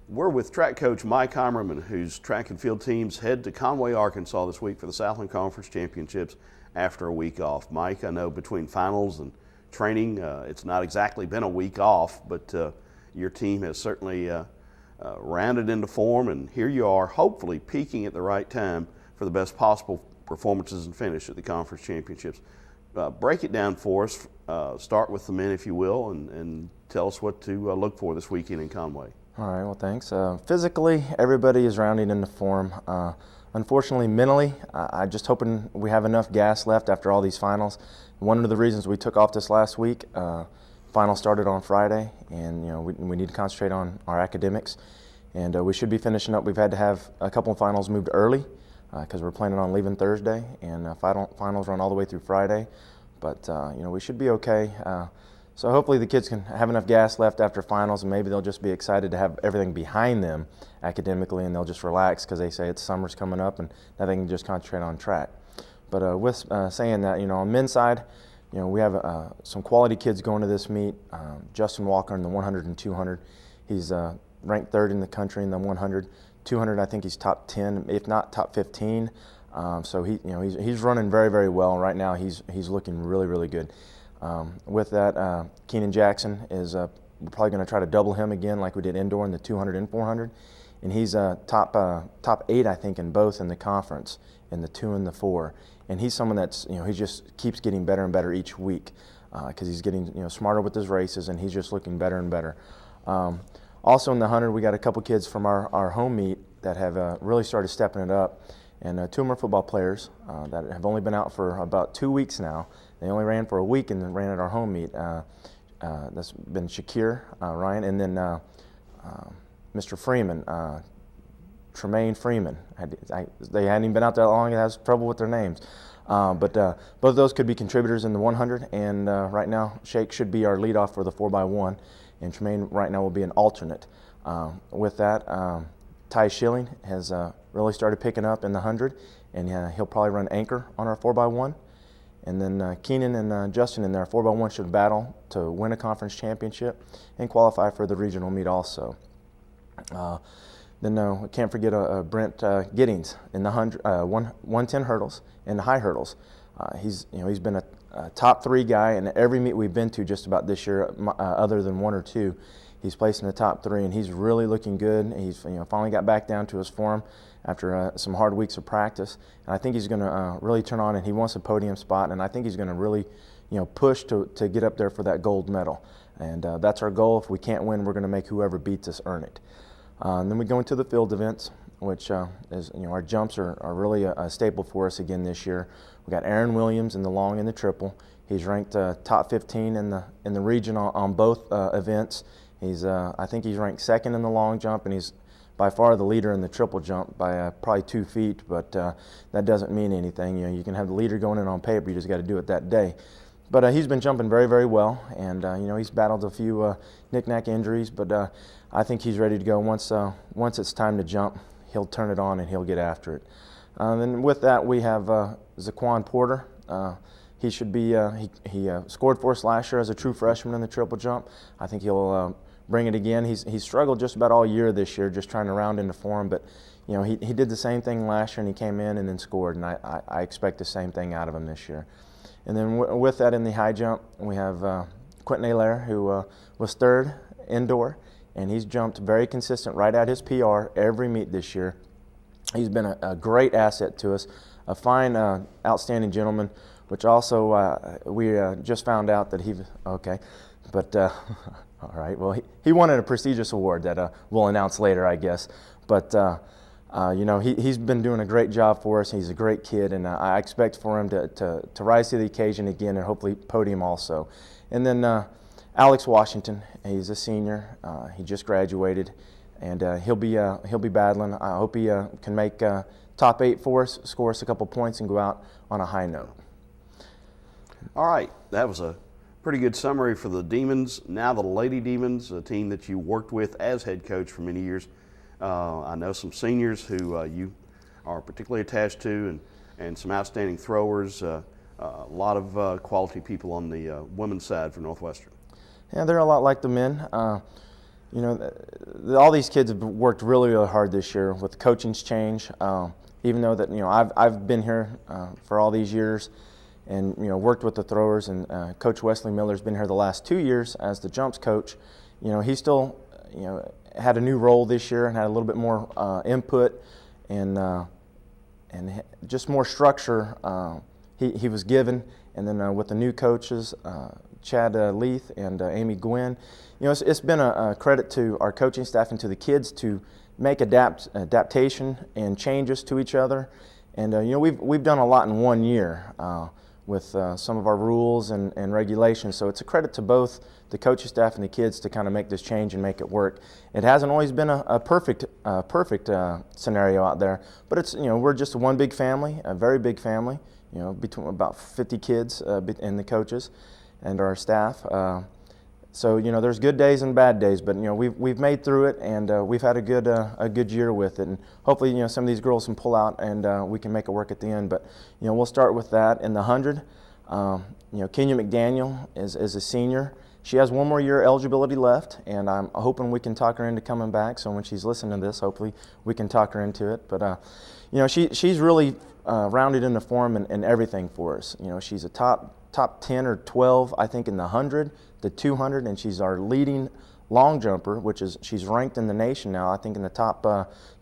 We're with track coach Mike Heimerman, whose track and field teams head to Conway, Arkansas this week for the Southland Conference Championships after a week off. Mike, I know between finals and training, it's not exactly been a week off, but your team has certainly rounded into form, and here you are, hopefully peaking at the right time for the best possible performances and finish at the conference championships. Break it down for us. Start with the men, if you will, and tell us what to look for this weekend in Conway. All right, well, thanks. Physically, everybody is rounding into form. Unfortunately, mentally, I'm just hoping we have enough gas left after all these finals. One of the reasons we took off this last week, final started on Friday, and we need to concentrate on our academics, and we should be finishing up. We've had to have a couple of finals moved early because we're planning on leaving Thursday, and finals run all the way through Friday. But we should be okay. So hopefully the kids can have enough gas left after finals, and maybe they'll just be excited to have everything behind them academically, and they'll just relax because they say it's summer's coming up and now they can just concentrate on track. But with saying that, on men's side, we have some quality kids going to this meet. Justin Walker in the 100 and 200. He's ranked third in the country in the 100. 200, I think he's top 10, if not top 15. So he's running very, very well. Right now he's looking really, really good. With that, Keenan Jackson is we're probably going to try to double him again like we did indoor in the 200 and 400. And he's top 8, I think, in both in the conference, in the 2 and the 4. And he's someone that's, he just keeps getting better and better each week because he's getting, smarter with his races, and he's just looking better and better. Also in the 100, we got a couple kids from our home meet that have really started stepping it up. And 2 of them are football players that have only been out for about 2 weeks now. They only ran for a week and then ran at our home meet. That's been Shakir, Ryan, and then Mr. Freeman, Tremaine Freeman. They hadn't even been out that long. It has trouble with their names. But both of those could be contributors in the 100. And right now, Shake should be our leadoff for the 4x1. And Tremaine right now will be an alternate. With that, Ty Schilling has really started picking up in the 100. And he'll probably run anchor on our 4x1. And then Keenan and Justin in their 4x1 should battle to win a conference championship and qualify for the regional meet also. Then we can't forget Brent Giddings in the 110 hurdles and the high hurdles. He's been a top 3 guy in every meet we've been to just about this year, other than 1 or 2. He's placed in the top 3, and he's really looking good. He's finally got back down to his form after some hard weeks of practice, and I think he's going to really turn on, and he wants a podium spot, and I think he's going to really push to get up there for that gold medal, and that's our goal. If we can't win, we're going to make whoever beats us earn it. And then we go into the field events, which is our jumps are really a staple for us again this year. We got Aaron Williams in the long and the triple. He's ranked top 15 in the region on both events. I think he's ranked 2nd in the long jump, and he's by far the leader in the triple jump by probably 2 feet, but that doesn't mean anything. You can have the leader going in on paper, you just got to do it that day. But he's been jumping very, very well, and he's battled a few knick-knack injuries, but I think he's ready to go. Once it's time to jump, he'll turn it on and he'll get after it. Then with that, we have Quan Porter. He should be. He scored for us last year as a true freshman in the triple jump. I think he'll bring it again. He's struggled just about all year this year, just trying to round into form. But he did the same thing last year, and he came in and then scored. And I expect the same thing out of him this year. And then with that in the high jump, we have Quentin Allaire, who was 3rd indoor, and he's jumped very consistent right at his PR every meet this year. He's been a great asset to us, a fine, outstanding gentleman, which also we just found out that he, okay, but all right, well, he won a prestigious award that we'll announce later, I guess. But, he's been doing a great job for us. He's a great kid, and I expect for him to rise to the occasion again and hopefully podium also. And then Alex Washington, he's a senior. He just graduated, and he'll be battling. I hope he can make top 8 for us, score us a couple points, and go out on a high note. All right, that was a pretty good summary for the Demons. Now the Lady Demons, a team that you worked with as head coach for many years. I know some seniors who you are particularly attached to, and some outstanding throwers, a lot of quality people on the women's side for Northwestern. Yeah, they're a lot like the men. All these kids have worked really, really hard this year with the coaching's change. Even though that I've been here for all these years, and worked with the throwers, and Coach Wesley Miller's been here the last 2 years as the jumps coach. He still had a new role this year and had a little bit more input and just more structure he was given. And then with the new coaches, Chad Leith and Amy Gwynn, it's been a credit to our coaching staff and to the kids to make adaptation and changes to each other. And we've done a lot in 1 year with some of our rules and regulations. So it's a credit to both the coaching staff and the kids to kind of make this change and make it work. It hasn't always been a perfect scenario out there, but it's we're just one big family, a very big family. Between about 50 kids and the coaches and our staff. So there's good days and bad days, but we've made through it, and we've had a good year with it, and hopefully some of these girls can pull out and we can make it work at the end. But we'll start with that in the 100. Kenya Mcdaniel is a senior. She has 1 more year eligibility left, and I'm hoping we can talk her into coming back. So when she's listening to this, hopefully we can talk her into it. But she's really rounded into form and everything for us. She's a top 10 or 12, I think, in the 100, the 200, and she's our leading long jumper, which is she's ranked in the nation now. I think in the top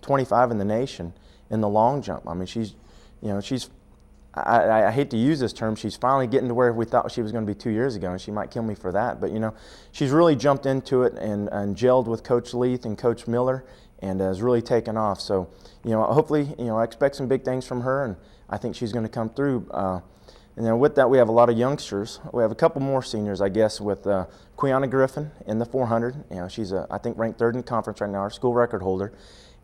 25 in the nation in the long jump. I mean, she's I hate to use this term. She's finally getting to where we thought she was going to be 2 years ago, and she might kill me for that. But she's really jumped into it and gelled with Coach Leith and Coach Miller, and has really taken off. So, hopefully, I expect some big things from her, and I think she's going to come through. And then with that, we have a lot of youngsters. We have a couple more seniors, I guess, with Quiana Griffin in the 400. She's I think ranked 3rd in conference right now, our school record holder,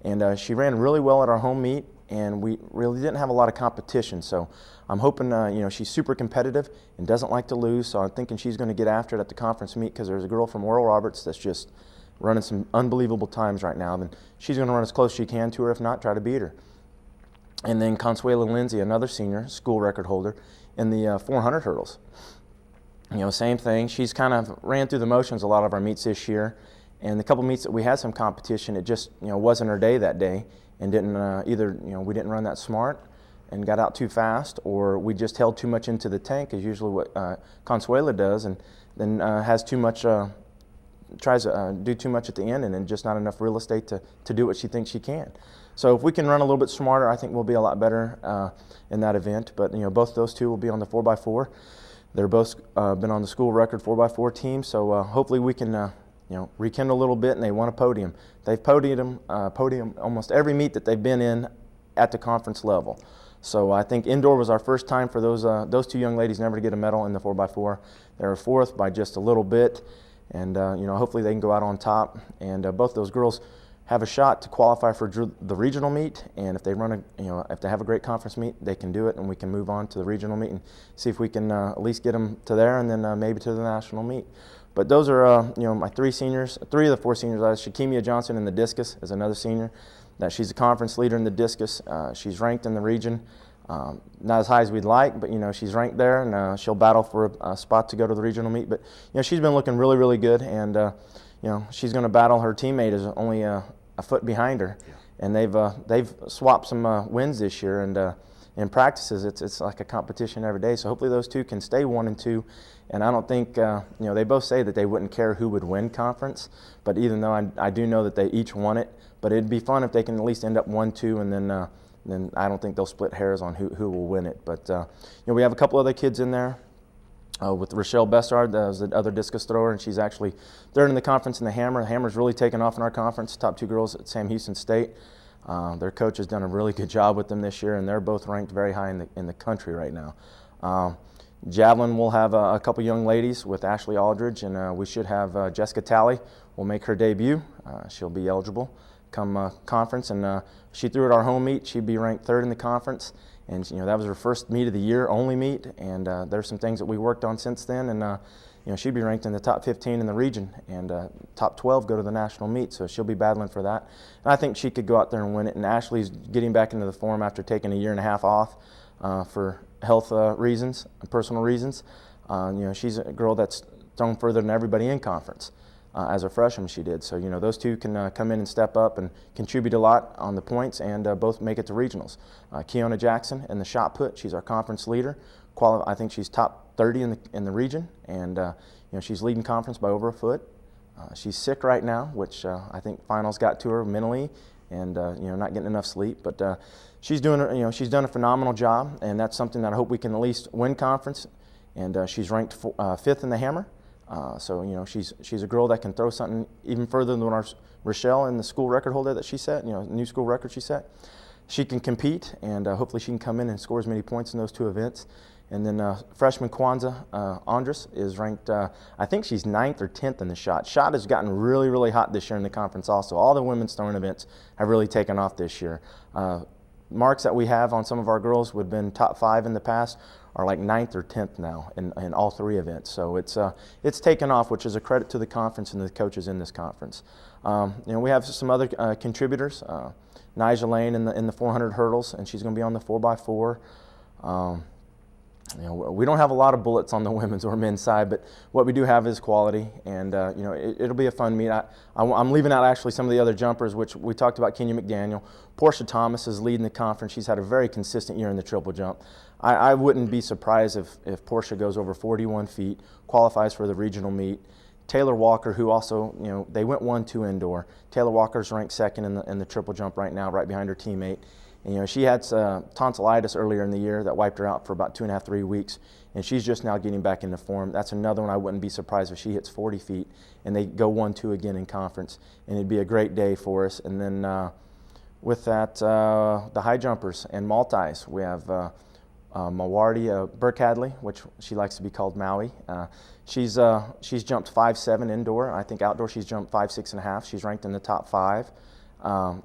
and she ran really well at our home meet. And we really didn't have a lot of competition, so I'm hoping, she's super competitive and doesn't like to lose, so I'm thinking she's going to get after it at the conference meet, because there's a girl from Oral Roberts that's just running some unbelievable times right now. Then she's going to run as close as she can to her, if not, try to beat her. And then Consuela Lindsay, another senior, school record holder, in the 400 hurdles. Same thing. She's kind of ran through the motions a lot of our meets this year, and the couple meets that we had some competition, it just, wasn't her day that day. And didn't either we didn't run that smart and got out too fast, or we just held too much into the tank, is usually what Consuela does, and then has too much, tries to do too much at the end, and then just not enough real estate to do what she thinks she can. So if we can run a little bit smarter, I think we'll be a lot better in that event. But both those two will be on the 4x4. They're both been on the school record 4x4 team, so hopefully we can rekindle a little bit, and they want a podium. They've podium almost every meet that they've been in at the conference level. So I think indoor was our first time for those two young ladies never to get a medal in the 4x4. They were 4th by just a little bit, and hopefully they can go out on top. And both those girls have a shot to qualify for the regional meet, and if they run if they have a great conference meet, they can do it, and we can move on to the regional meet and see if we can at least get them to there, and then maybe to the national meet. But those are, my 3 seniors, 3 of the 4 seniors. Shakemia Johnson in the discus is another senior. She's a conference leader in the discus. She's ranked in the region, not as high as we'd like, but she's ranked there, and she'll battle for a spot to go to the regional meet. But she's been looking really, really good, and she's going to battle. Her teammate is only a foot behind her, and they've swapped some wins this year, and in practices it's like a competition every day. So hopefully those two can stay 1 and 2. And I don't think, they both say that they wouldn't care who would win conference, but even though I do know that they each won it, but it'd be fun if they can at least end up 1-2, and then I don't think they'll split hairs on who will win it. But we have a couple other kids in there with Rochelle Bessard, who's the other discus thrower, and she's actually 3rd in the conference in the hammer. The hammer's really taken off in our conference. Top 2 girls at Sam Houston State. Their coach has done a really good job with them this year, and they're both ranked very high in the country right now. Javelin, we'll have a couple young ladies with Ashley Aldridge, and we should have Jessica Talley will make her debut. She'll be eligible come conference, and she threw at our home meet. She'd be ranked 3rd in the conference, and that was her first meet of the year, only meet, and there's some things that we worked on since then, and she'd be ranked in the top 15 in the region, and top 12 go to the national meet, so she'll be battling for that. And I think she could go out there and win it, and Ashley's getting back into the form after taking a year and a half off for health reasons, personal reasons. She's a girl that's thrown further than everybody in conference. as a freshman she did. So, those two can come in and step up and contribute a lot on the points and both make it to regionals. Keona Jackson in the shot put, she's our conference leader. I think she's top 30 in the region, and she's leading conference by over a foot. She's sick right now, which I think finals got to her mentally, and not getting enough sleep. But she's doing, she's done a phenomenal job, and that's something that I hope we can at least win conference. And she's ranked 5th in the hammer. So she's a girl that can throw something even further than our Rochelle in the school record holder that she set. New school record she set. She can compete, and hopefully she can come in and score as many points in those two events. And then freshman Kwanzaa Andres is ranked, I think she's 9th or 10th in the shot. Shot has gotten really, really hot this year in the conference also. All the women's throwing events have really taken off this year. Marks that we have on some of our girls would have been top 5 in the past are like 9th or 10th now in all 3 events. So it's taken off, which is a credit to the conference and the coaches in this conference. We have some other contributors. Nigel Lane in the 400 hurdles, and she's going to be on the 4x4. We don't have a lot of bullets on the women's or men's side, but what we do have is quality, and it'll be a fun meet. I'm leaving out actually some of the other jumpers, which we talked about. Kenya McDaniel, Portia Thomas is leading the conference. She's had a very consistent year in the triple jump. I wouldn't be surprised if Portia goes over 41 feet, qualifies for the regional meet. Taylor Walker, who also, they went 1-2 indoor. Taylor Walker's ranked 2nd in the triple jump right now, right behind her teammate. And, she had tonsillitis earlier in the year that wiped her out for about 2.5, 3 weeks, and she's just now getting back into form. That's another one I wouldn't be surprised if she hits 40 feet and they go 1-2 again in conference, and it'd be a great day for us. And then with that, the high jumpers and multis, we have Mawardi Burke-Hadley, which she likes to be called Maui. She's jumped 5.7 indoor. I think outdoor she's jumped 5.6.5. She's ranked in the top 5.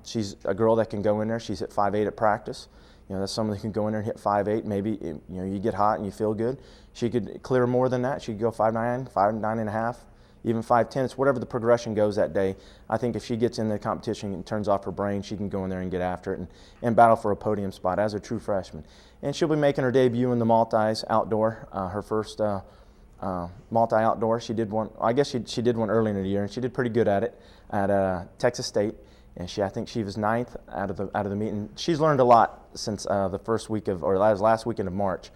She's a girl that can go in there. She's hit 5.8 at practice. That's someone who can go in there and hit 5.8. Maybe you get hot and you feel good. She could clear more than that. She could go 5.9, 5.9.5, even 5.10. It's whatever the progression goes that day. I think if she gets in the competition and turns off her brain, she can go in there and get after it and battle for a podium spot as a true freshman. And she'll be making her debut in the multis outdoor, her first multi outdoor. She did one. I guess she did one early in the year, and she did pretty good at it at Texas State. And I think she was 9th out of the meet, and she's learned a lot since the first week last weekend of March.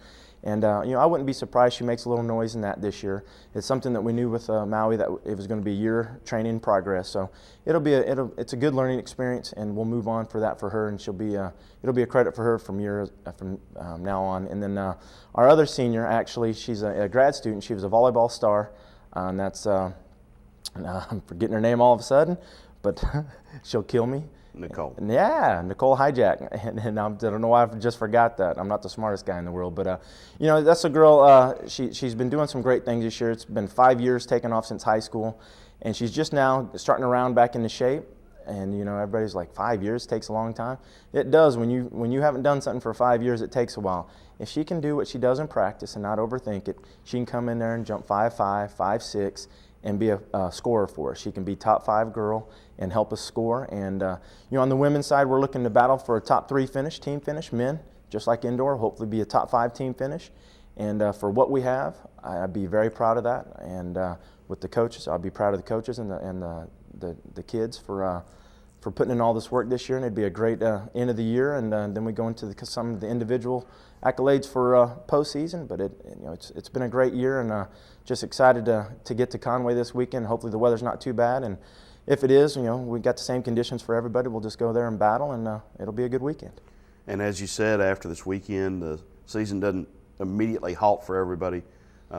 And I wouldn't be surprised she makes a little noise in that this year. It's something that we knew with Maui that it was going to be a year training progress. So it's a good learning experience, and we'll move on for her, and it'll be a credit for her from now on. And then our other senior, actually, she's a grad student. She was a volleyball star, and that's and I'm forgetting her name all of a sudden, but she'll kill me. Nicole. Yeah, Nicole Hijack. And I don't know why I just forgot that. I'm not the smartest guy in the world. But, that's a girl, she's been doing some great things this year. It's been 5 years taken off since high school. And she's just now starting to round back into shape. And, everybody's like, 5 years takes a long time. It does. When you haven't done something for 5 years, it takes a while. If she can do what she does in practice and not overthink it, she can come in there and jump 5.5, 5.6, and be a scorer for us. She can be top 5 girl and help us score. And on the women's side, we're looking to battle for a top 3 finish, team finish, men, just like indoor, hopefully be a top 5 team finish. And for what we have, I'd be very proud of that. And with the coaches, I'll be proud of the coaches and the kids for putting in all this work this year. And it'd be a great end of the year. And then we go into some of the individual accolades for postseason. But it's been a great year, and just excited to get to Conway this weekend. Hopefully the weather's not too bad, and if it is, we got the same conditions for everybody. We'll just go there and battle, and it'll be a good weekend. And as you said, after this weekend, the season doesn't immediately halt for everybody.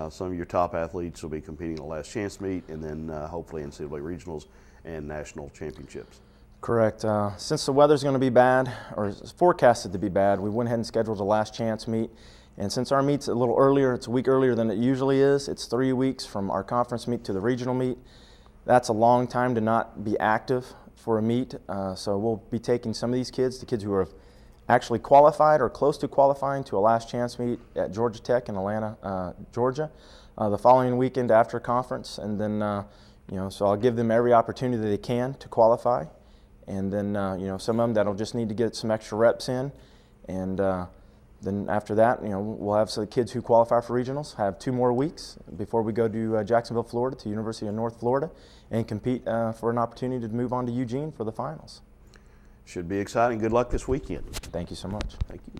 Some of your top athletes will be competing in the last chance meet, and then hopefully NCAA regionals and national championships. Correct. Since the weather's going to be bad, or it's forecasted to be bad, we went ahead and scheduled a last chance meet. And since our meet's a little earlier, it's a week earlier than it usually is. It's 3 weeks from our conference meet to the regional meet. That's a long time to not be active for a meet. So we'll be taking some of these kids, the kids who are actually qualified or close to qualifying, to a last chance meet at Georgia Tech in Atlanta, Georgia, the following weekend after conference. And then, so I'll give them every opportunity they can to qualify. And then, some of them that'll just need to get some extra reps in. And Then after that, we'll have some kids who qualify for regionals, have 2 more weeks before we go to Jacksonville, Florida, to University of North Florida, and compete for an opportunity to move on to Eugene for the finals. Should be exciting. Good luck this weekend. Thank you so much. Thank you.